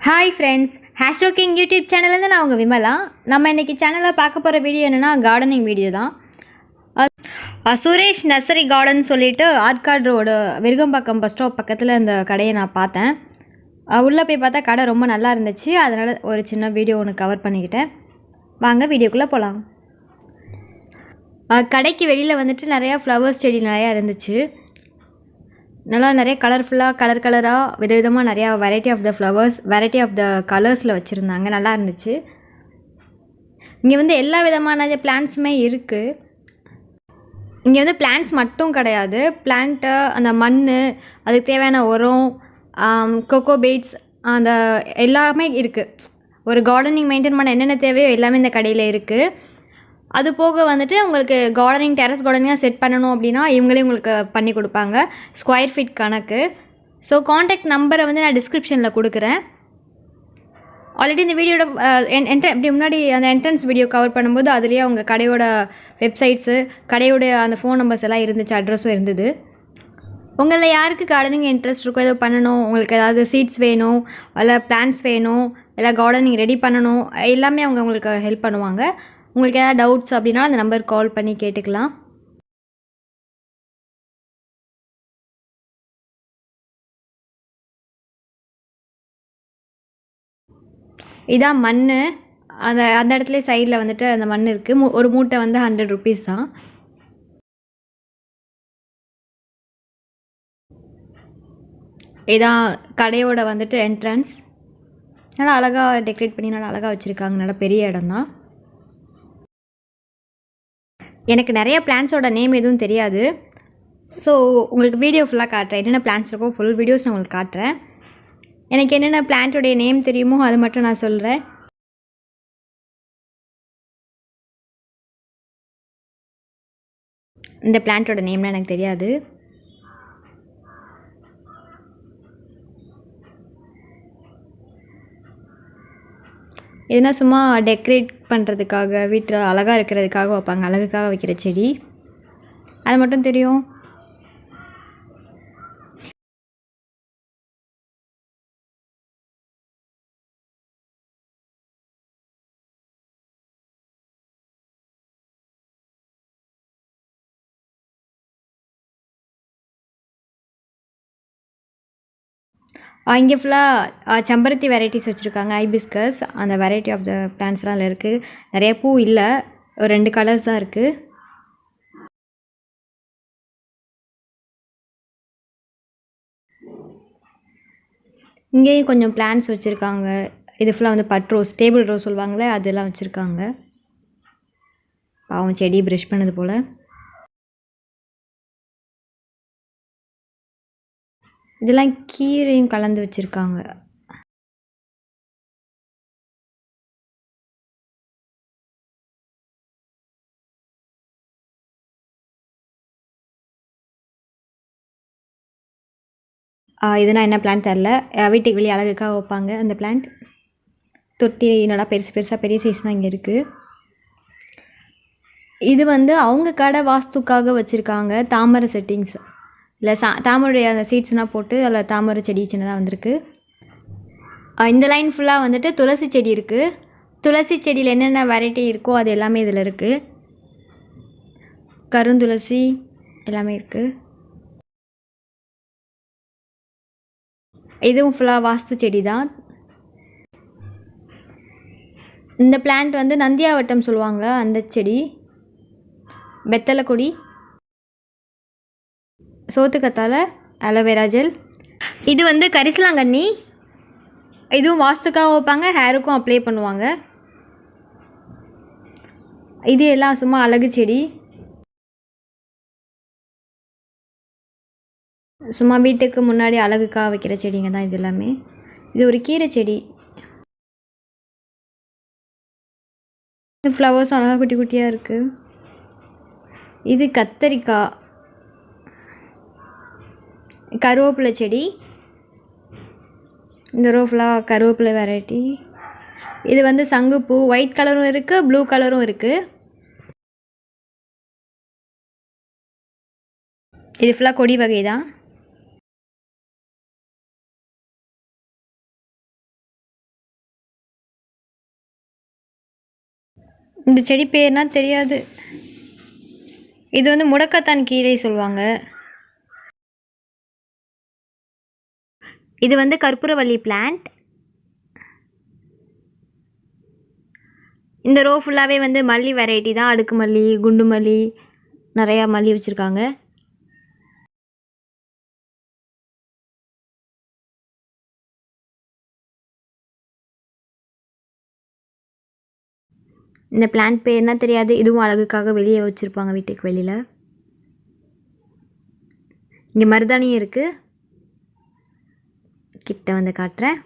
Hi friends, ஹேஷ்ரோக்கிங் YouTube சேனல்லேருந்து நான் உங்கள் விமலா. நம்ம இன்றைக்கி சேனலில் பார்க்க போகிற வீடியோ என்னென்னா கார்டனிங் வீடியோ தான். சுரேஷ் நர்சரி கார்டன் சொல்லிவிட்டு Arcot road Virugambakkam bus stop பக்கத்தில் இந்த கடையை நான் பார்த்தேன். உள்ளே போய் பார்த்தா கடை ரொம்ப நல்லா இருந்துச்சு. அதனால் ஒரு சின்ன வீடியோ ஒன்று கவர் பண்ணிக்கிட்டேன். வாங்க வீடியோக்குள்ளே போகலாம். கடைக்கு வெளியில் வந்துட்டு நிறையா ஃப்ளவர்ஸ் செடி நிறையா இருந்துச்சு. நல்லா நிறைய கலர்ஃபுல்லாக கலராக விதவிதமாக நிறையா variety of the flowers, variety of the கலர்ஸில் வச்சுருந்தாங்க. நல்லா இருந்துச்சு. இங்கே வந்து எல்லா விதமான பிளான்ட்ஸுமே இருக்குது. இங்கே வந்து பிளான்ட்ஸ் மட்டும் கிடையாது, பிளான்ட்டு, அந்த மண், அதுக்கு தேவையான உரம், கொக்கோ பீட்ஸ், அந்த எல்லாமே இருக்குது. ஒரு கார்டனிங் மெயின்டைன் பண்ண என்னென்ன தேவையோ எல்லாமே இந்த கடையில் இருக்குது. அது போக வந்துட்டு உங்களுக்கு கார்டனிங், டெரஸ் கார்டனிங்காக செட் பண்ணணும் அப்படின்னா இவங்களே உங்களுக்கு பண்ணி கொடுப்பாங்க, ஸ்கொயர் ஃபீட் கணக்கு. ஸோ காண்டாக்ட் நம்பரை வந்து நான் டிஸ்கிரிப்ஷனில் கொடுக்குறேன். ஆல்ரெடி இந்த வீடியோட இப்படி முன்னாடி அந்த என்ட்ரன்ஸ் வீடியோ கவர் பண்ணும்போது அதுலேயே அவங்க கடையோட வெப்சைட்ஸு, கடையோட அந்த ஃபோன் நம்பர்ஸ் எல்லாம் இருந்துச்சு, அட்ரஸும் இருந்தது. உங்களில் யாருக்கு கார்டனிங் இன்ட்ரெஸ்ட் இருக்கோ, ஏதோ பண்ணணும், உங்களுக்கு ஏதாவது சீட்ஸ் வேணும், இல்லை பிளான்ட்ஸ் வேணும், இல்லை கார்டனிங் ரெடி பண்ணணும், எல்லாமே அவங்க உங்களுக்கு ஹெல்ப் பண்ணுவாங்க. உங்களுக்கு ஏதாவது டவுட்ஸ் அப்படின்னா அந்த நம்பருக்கு கால் பண்ணி கேட்டுக்கலாம். இதான் மண். அந்த அந்த இடத்துல சைடில் வந்துட்டு அந்த மண் இருக்குது. ஒரு மூட்டை வந்து 100 ருபீஸ் தான். இதான் கடையோட வந்துட்டு என்ட்ரன்ஸ். நல்லா அழகாக டெக்கரேட் பண்ணி நல்லா அழகாக வச்சுருக்காங்க. நல்லா பெரிய இடம் தான். எனக்கு நிறைய பிளான்ஸோட நேம் எதுவும் தெரியாது. ஸோ உங்களுக்கு வீடியோ ஃபுல்லாக காட்டுறேன். என்னென்ன பிளான்ஸ் இருக்கோ ஃபுல் வீடியோஸ் நான் உங்களுக்கு காட்டுறேன். எனக்கு என்னென்ன பிளான்ட்டோடைய நேம் தெரியுமோ அது மட்டும் நான் சொல்கிறேன். இந்த பிளான்ட்டோட நேம்லாம் எனக்கு தெரியாது. எதுனா சும்மா டெக்கரேட் பண்ணுறதுக்காக, வீட்டில் அழகாக இருக்கிறதுக்காக வைப்பாங்க, அழகுக்காக வைக்கிற செடி, அது மட்டும் தெரியும். இங்கே ஃபுல்லாக செம்பருத்தி வெரைட்டிஸ் வச்சுருக்காங்க, ஹைபிஸ்கஸ், அந்த வெரைட்டி ஆஃப் த பிளான்ட்ஸ்லாம் அதில் இருக்குது. நிறைய பூ இல்லை, ஒரு 2 கலர்ஸ் தான் இருக்குது. இங்கேயும் கொஞ்சம் பிளான்ட்ஸ் வச்சுருக்காங்க. இது ஃபுல்லாக வந்து பட் ரோஸ், டேபிள் ரோஸ் சொல்லுவாங்களே, அதெல்லாம் வச்சுருக்காங்க. பாவம் செடி ப்ரஷ் பண்ணது போல். இதெல்லாம் கீரையும் கலந்து வச்சுருக்காங்க. இதெல்லாம் என்ன பிளான்ட் தெரில, வீட்டுக்கு வெளியே அழகுக்காக வைப்பாங்க அந்த பிளான்ட். தொட்டி நல்லா பெருசாக பெரிய சைஸ் தான் இங்கே இருக்குது. இது வந்து அவங்க கடை வாஸ்துக்காக வச்சுருக்காங்க தாமரை செட்டிங்ஸ். இல்லை தாமரையுடைய அந்த சீட்ஸ்னால் போட்டு அதில் தாமரை செடி சின்னதாக வந்திருக்கு. இந்த லைன் ஃபுல்லாக வந்துட்டு துளசி செடி இருக்குது. துளசி செடியில் என்னென்ன வெரைட்டி இருக்கோ அது எல்லாமே இதில் இருக்குது. கருந்துளசி எல்லாமே இருக்குது. இதுவும் ஃபுல்லாக வாஸ்து செடி தான். இந்த பிளான்ட் வந்து நந்தியாவட்டம் சொல்லுவாங்க, அந்த செடி. வெத்தலை கொடி, சோத்துக்கத்தாழை, அலோவேரா ஜெல். இது வந்து கரிசலாங்கண்ணி. இதுவும் வாஸ்துக்காக வைப்பாங்க, ஹேருக்கும் அப்ளை பண்ணுவாங்க. இது எல்லாம் சும்மா அழகு செடி, சும்மா வீட்டுக்கு முன்னாடி அழகுக்காக வைக்கிற செடிங்க தான் இது எல்லாமே. இது ஒரு கீரை செடி. ஃப்ளவர்ஸும் அழகாக குட்டி குட்டியாக இருக்குது. இது கத்தரிக்காய். கருவேப்பிலை செடி. இந்த ரோ ஃபுல்லாக கருவேப்பிலை வெரைட்டி. இது வந்து சங்குப்பூ, ஒயிட் கலரும் இருக்குது, ப்ளூ கலரும் இருக்குது. இது ஃபுல்லாக கொடி வகை தான். இந்த செடி பேர்னா தெரியாது. இது வந்து முடக்கத்தான் கீரை சொல்லுவாங்க. இது வந்து கற்பூரவள்ளி பிளான்ட். இந்த ரோ ஃபுல்லாகவே வந்து மல்லி வெரைட்டி தான். அடுக்கு மல்லி, குண்டு மல்லி, நிறையா மல்லி வச்சுருக்காங்க. இந்த பிளான்ட் பேர்னா தெரியாது. இதுவும் அழகுக்காக வெளியே வச்சுருப்பாங்க வீட்டுக்கு வெளியில். இங்கே மருதாணியும் இருக்குது. கிட்ட வந்து காட்டுறேன்.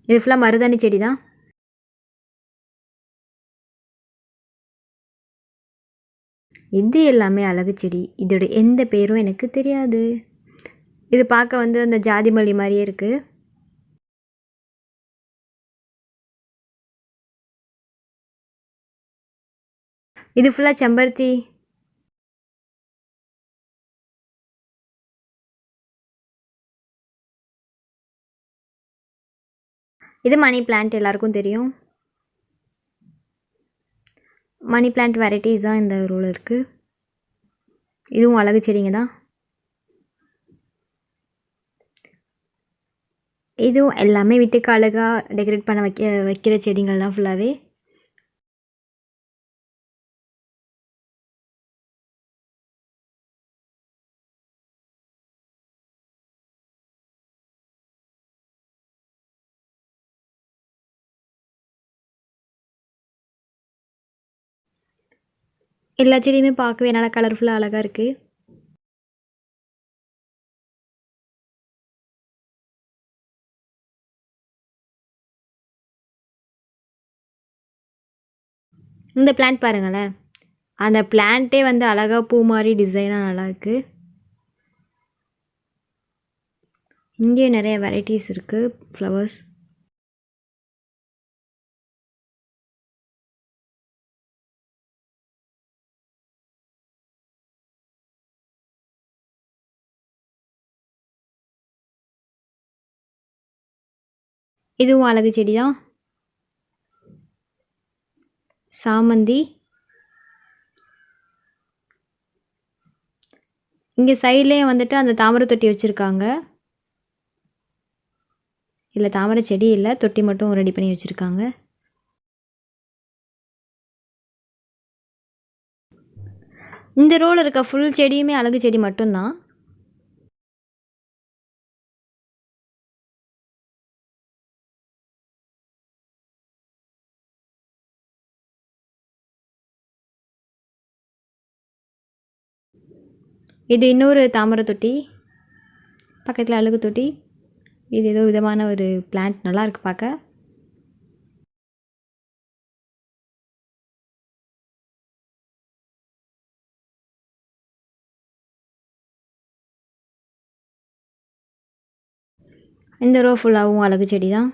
இது ஃபுல்லாக மருதாணி செடி தான். இது எல்லாமே அழகு செடி. இதோட எந்த பேரும் எனக்கு தெரியாது. இது பார்க்க வந்து அந்த ஜாதி மல்லி மாதிரியே இருக்குது. இது ஃபுல்லாக செம்பருத்தி. இது மணி பிளான்ட், எல்லாருக்கும் தெரியும். மணி பிளான்ட் வெரைட்டிஸ் தான் இந்த ரோவில் இருக்குது. இதுவும் அழகு செடிங்க தான். இதுவும் எல்லாமே வீட்டுக்கு அழகாக டெக்கரேட் பண்ண வைக்கிற செடிகள் தான் ஃபுல்லாகவே. எல்லா செடியுமே பார்க்கவே நல்லா கலர்ஃபுல்லாக அழகாக இருக்குது. இந்த பிளான்ட் பாருங்களேன். அந்த பிளான்ட்டே வந்து அழகாக பூ மாதிரி டிசைனாக நல்லாயிருக்கு. இங்கே நிறைய வெரைட்டிஸ் இருக்குது ஃப்ளவர்ஸ். இதுவும் அழகு செடி தான். சாமந்தி. இங்கே சைட்லேயே வந்துட்டு அந்த தாமரை தொட்டி வச்சுருக்காங்க. இல்லை, தாமரை செடி இல்லை, தொட்டி மட்டும் ரெடி பண்ணி வச்சுருக்காங்க. இந்த ரோவில் இருக்க ஃபுல் செடியுமே அழகு செடி மட்டும்தான். இது இன்னொரு தாமரை தொட்டி, பக்கத்தில் அழகு தொட்டி. இது ஏதோ விதமான ஒரு பிளான்ட், நல்லா இருக்கு பார்க்க. இந்த ரோ ஃபுல்லாகவும் அழகு செடி தான்.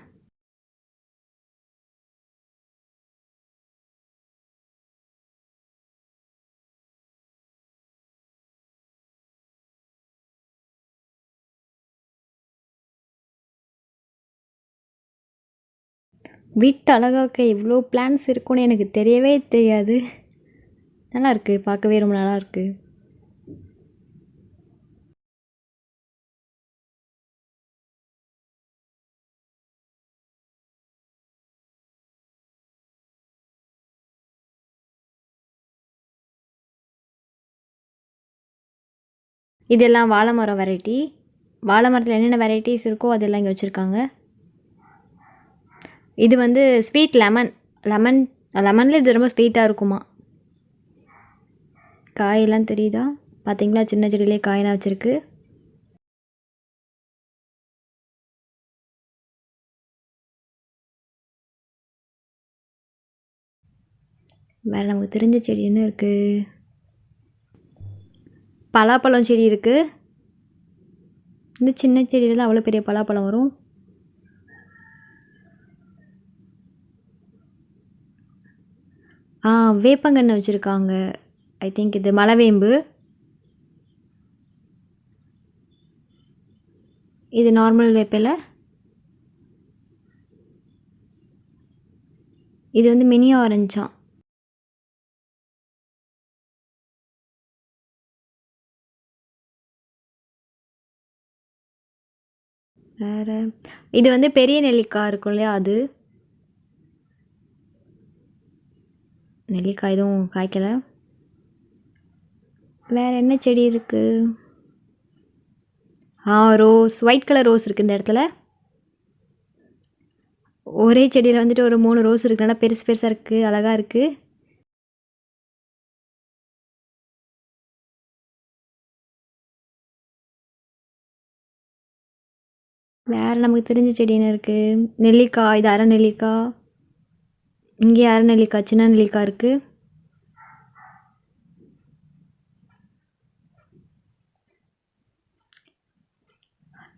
வீட்டு அழகாக்க இவ்வளோ பிளான்ஸ் இருக்குன்னு எனக்கு தெரியவே தெரியாது. நல்லா இருக்குது, பார்க்கவே ரொம்ப நல்லா இருக்குது. இதெல்லாம் வாழை மரம் வெரைட்டி. வாழை மரத்தில் என்னென்ன வெரைட்டிஸ் இருக்கோ அதெல்லாம் இங்கே வச்சுருக்காங்க. இது வந்து ஸ்வீட் லெமனில் இது ரொம்ப ஸ்வீட்டாக இருக்குமா. காயெல்லாம் தெரியுதா பார்த்தீங்களா? சின்ன செடியிலே காயெல்லாம் வச்சுருக்கு. வேறு நமக்கு தெரிஞ்ச செடி என்ன இருக்குது? பலாப்பழம் செடி இருக்குது. இந்த சின்ன செடியில் தான் அவ்வளோ பெரிய பலாப்பழம் வரும். வேப்பங்கன்று வச்சுருக்காங்க. ஐ திங்க் இது மலைவேம்பு. இது நார்மல் வேப்பிலை. இது வந்து மினி ஆரஞ்சா. வேற இது வந்து பெரிய நெல்லிக்காய் இருக்கும் இல்லையா, அது. நெல்லிக்காய் எதுவும் காய்க்கல. வேற என்ன செடி இருக்கு? ரோஸ், ஒயிட் கலர் ரோஸ் இருக்கு இந்த இடத்துல. ஒரே செடியில் வந்துட்டு ஒரு 3 ரோஸ் இருக்கு. நல்லா பெருசு பெருசாக இருக்கு, அழகா இருக்கு. வேற நமக்கு தெரிஞ்ச செடி என்ன இருக்கு? நெல்லிக்காய், இது அரை நெல்லிக்காய். இங்கே அரை நெல்லிக்காய், சின்ன நெல்லிக்காய் இருக்கு.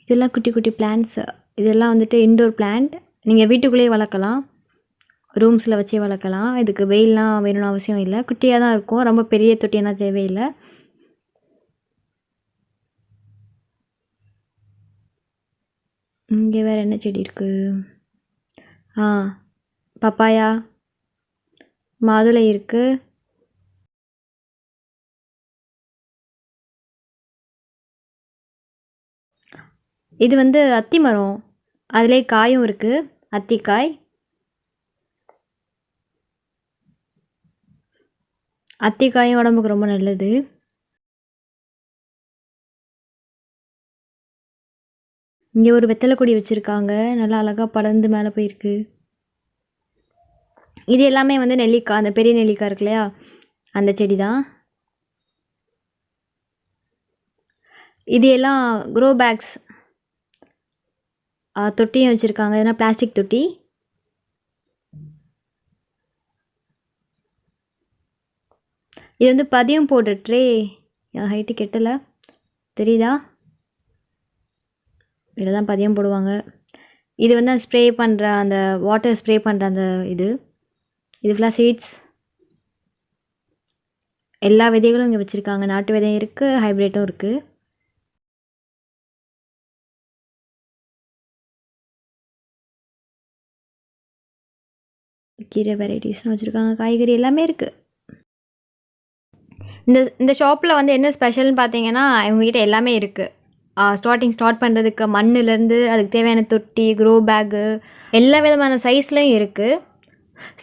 இதெல்லாம் குட்டி குட்டி பிளான்ட்ஸ். இதெல்லாம் வந்துட்டு இன்டோர் பிளான்ட். நீங்கள் வீட்டுக்குள்ளேயே வளர்க்கலாம், ரூம்ஸில் வச்சே வளர்க்கலாம். இதுக்கு வெயில்லாம் வேணும்னு அவசியம் இல்லை. குட்டியாக தான் இருக்கும், ரொம்ப பெரிய தொட்டியெல்லாம் தேவையில்லை. இங்கே வேறு என்ன செடி இருக்குது? பப்பாயா, மாதுளை இருக்குது. இது வந்து அத்தி மரம், அதிலே காயும் இருக்குது, அத்திக்காய். அத்திக்காயும் உடம்புக்கு ரொம்ப நல்லது. இங்கே ஒரு வெத்தலை கொடி வச்சுருக்காங்க, நல்லா அழகாக படர்ந்து மேலே போயிருக்கு. இது எல்லாமே வந்து நெல்லிக்காய், அந்த பெரிய நெல்லிக்காய் இருக்கு இல்லையா, அந்த செடி தான். இது எல்லாம் க்ரோ பேக்ஸ், தொட்டியும் வச்சுருக்காங்க. இதெல்லாம் பிளாஸ்டிக் தொட்டி. இது வந்து பதியம் போடுற ட்ரே. என் ஹைட்டு கெட்டலை, தெரியுதா? இதில் தான் பதியம் போடுவாங்க. இது வந்து ஸ்ப்ரே பண்ணுற அந்த வாட்டர் ஸ்ப்ரே பண்ணுற அந்த இது ஃபுல்லாக சீட்ஸ். எல்லா விதைகளும் இங்கே வச்சுருக்காங்க. நாட்டு விதையும் இருக்குது, ஹைப்ரிட்டும் இருக்குது. கீரை வெரைட்டிஸ்னு வச்சுருக்காங்க, காய்கறி எல்லாமே இருக்குது. இந்த ஷாப்பில் வந்து என்ன ஸ்பெஷல்னு பார்த்தீங்கன்னா, இவங்ககிட்ட எல்லாமே இருக்குது. ஸ்டார்ட் பண்ணுறதுக்கு மண்ணுலேருந்து அதுக்கு தேவையான தொட்டி, க்ரோ பேக்கு, எல்லா விதமான சைஸ்லையும் இருக்குது.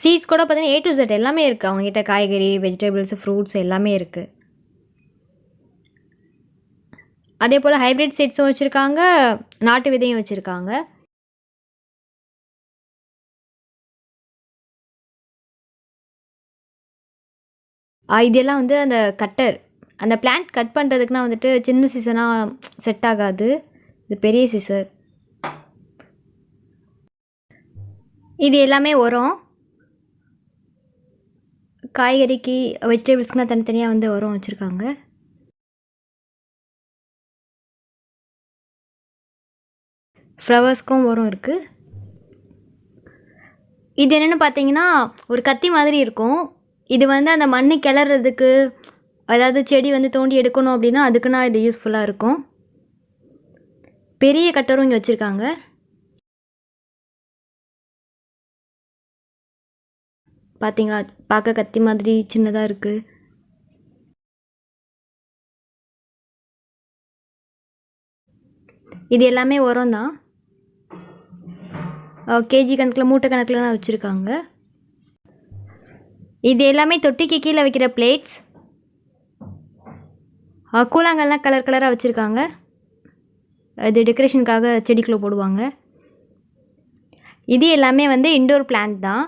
சீட்ஸ் கூட பார்த்தீங்கன்னா A to Z எல்லாமே இருக்குது அவங்ககிட்ட. காய்கறி, வெஜிடபிள்ஸ், ஃப்ரூட்ஸ் எல்லாமே இருக்குது. அதே போல் ஹைப்ரிட் சீட்ஸும் வச்சுருக்காங்க, நாட்டு விதையும் வச்சுருக்காங்க. இதெல்லாம் வந்து அந்த கட்டர், அந்த பிளான்ட் கட் பண்ணுறதுக்குனா வந்துட்டு சின்ன சீசனாக செட் ஆகாது, இது பெரிய சீசர். இது எல்லாமே உரம். காய்கறிக்கு, வெஜிடபிள்ஸ்க்குனா தனித்தனியாக வந்து உரம் வச்சுருக்காங்க. ஃப்ளவர்ஸ்க்கும் உரம் இருக்குது. இது என்னென்னு பார்த்தீங்கன்னா ஒரு கத்தி மாதிரி இருக்கும். இது வந்து அந்த மண்ணு கிளறதுக்கு, அதாவது செடி வந்து தோண்டி எடுக்கணும் அப்படின்னா அதுக்குன்னா இது யூஸ்ஃபுல்லாக இருக்கும். பெரிய கட்டரும் இங்கே வச்சுருக்காங்க. பார்த்தீங்களா, பார்க்க கத்தி மாதிரி சின்னதாக இருக்குது. இது எல்லாமே உரம் தான். கேஜி கணக்கில், மூட்டை கணக்கில்தான் வச்சுருக்காங்க. இது எல்லாமே தொட்டிக்கு கீழே வைக்கிற பிளேட்ஸ். கூழாங்கல்லாம் கலர் கலராக வச்சுருக்காங்க. இது டெக்கரேஷனுக்காக செடிக்குள்ளே போடுவாங்க. இது எல்லாமே வந்து இன்டோர் பிளான்ட் தான்.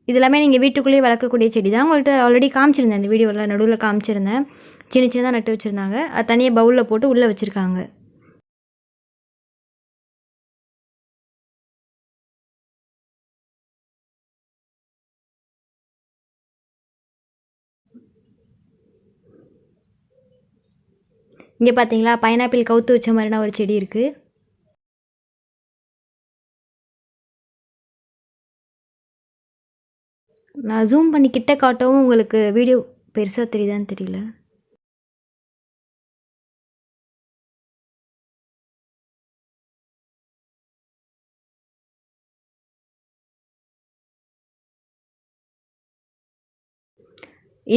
இது எல்லாமே நீங்கள் வீட்டுக்குள்ளேயே வளர்க்கக்கூடிய செடி தான். உங்கள்கிட்ட ஆல்ரெடி காமிச்சிருந்தேன், இந்த வீடியோவில் நடுவில் காமிச்சிருந்தேன். சின்ன சின்னதாக நட்டு வச்சுருந்தாங்க, அது தனியாக பவுலில் போட்டு உள்ளே வச்சுருக்காங்க. இங்கே பார்த்தீங்களா, பைனாப்பிள் கவுத்து வச்ச மாதிரினா ஒரு செடி இருக்குது. நான் ஜூம் பண்ணி கிட்ட காட்டவும் உங்களுக்கு வீடியோ பெருசாக தெரியுதான்னு தெரியல.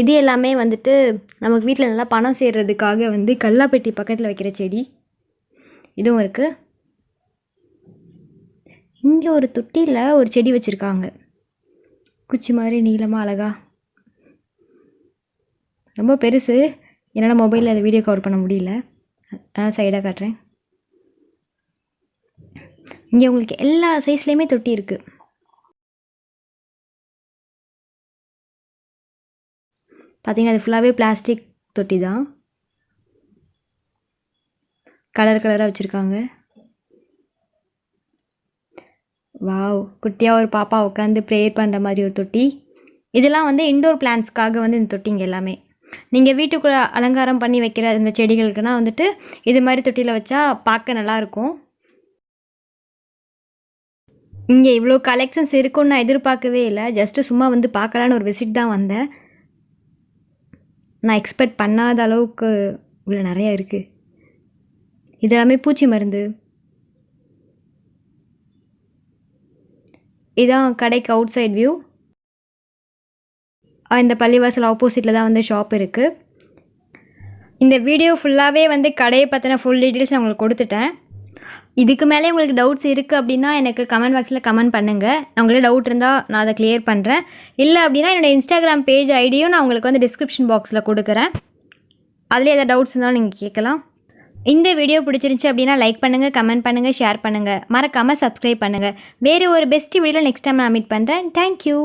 இது எல்லாமே வந்துட்டு நமக்கு வீட்டில் நல்லா பணம் சேர்றதுக்காக வந்து கல்லாப்பெட்டி பக்கத்தில் வைக்கிற செடி. இதுவும் இருக்குது. இங்கே ஒரு தொட்டியில் ஒரு செடி வச்சுருக்காங்க, குச்சி மாதிரி நீளமாக அழகா. ரொம்ப பெருசு, என்னால் மொபைலில் அதை வீடியோ கவர் பண்ண முடியல, அதனால் சைடாக காட்டுறேன். இங்கே உங்களுக்கு எல்லா சைஸ்லேயுமே தொட்டி இருக்குது. பார்த்தீங்கன்னா அது ஃபுல்லாகவே பிளாஸ்டிக் தொட்டி தான், கலர் கலராக வச்சுருக்காங்க. வாவ், குட்டியாக ஒரு பாப்பா உட்காந்து ப்ரேயர் பண்ணுற மாதிரி ஒரு தொட்டி. இதெல்லாம் வந்து இன்டோர் பிளான்ட்ஸ்க்காக வந்து இந்த தொட்டிங்க எல்லாமே. நீங்கள் வீட்டுக்குள்ளே அலங்காரம் பண்ணி வைக்கிற இந்த செடிகளுக்குனா வந்துட்டு இது மாதிரி தொட்டியில் வச்சா பார்க்க நல்லாயிருக்கும். இங்கே இவ்வளோ கலெக்ஷன்ஸ் இருக்குன்னு நான் எதிர்பார்க்கவே இல்லை. ஜஸ்ட்டு சும்மா வந்து பார்க்கலான்னு ஒரு விசிட் தான் வந்தேன். நான் எக்ஸ்பெக்ட் பண்ணாத அளவுக்கு இவ்வளோ நிறையா இருக்குது. இதெல்லாமே பூச்சி மருந்து. இதான் கடைக்கு அவுட் சைட் வியூ. இந்த பள்ளிவாசல் ஆப்போசிட்டில் தான் வந்து ஷாப் இருக்குது. இந்த வீடியோ ஃபுல்லாகவே வந்து கடையை பற்றின ஃபுல் டீட்டெயில்ஸ் நான் உங்களுக்கு கொடுத்துட்டேன். இதுக்கு மேலே உங்களுக்கு டவுட்ஸ் இருக்குது அப்படின்னா எனக்கு கமெண்ட் பாக்ஸில் கமெண்ட் பண்ணுங்கள். உங்களுக்கு டவுட் இருந்தால் நான் அதை கிளியர் பண்ணுறேன். இல்லை அப்படின்னா என்னோடய இன்ஸ்டாகிராம் பேஜ் ஐடியும் நான் உங்களுக்கு வந்து டிஸ்கிரிப்ஷன் பாக்ஸில் கொடுக்குறேன். அதில் எதாவது டவுட்ஸ் இருந்தாலும் நீங்கள் கேட்கலாம். இந்த வீடியோ பிடிச்சிருந்துச்சி அப்படின்னா லைக் பண்ணுங்கள், கமெண்ட் பண்ணுங்கள், ஷேர் பண்ணுங்கள், மறக்காமல் சப்ஸ்கிரைப் பண்ணுங்கள். வேறு ஒரு பெஸ்ட் வீடியோவில் நெக்ஸ்ட் டைம் நான் மீட் பண்ணுறேன். தேங்க்யூ.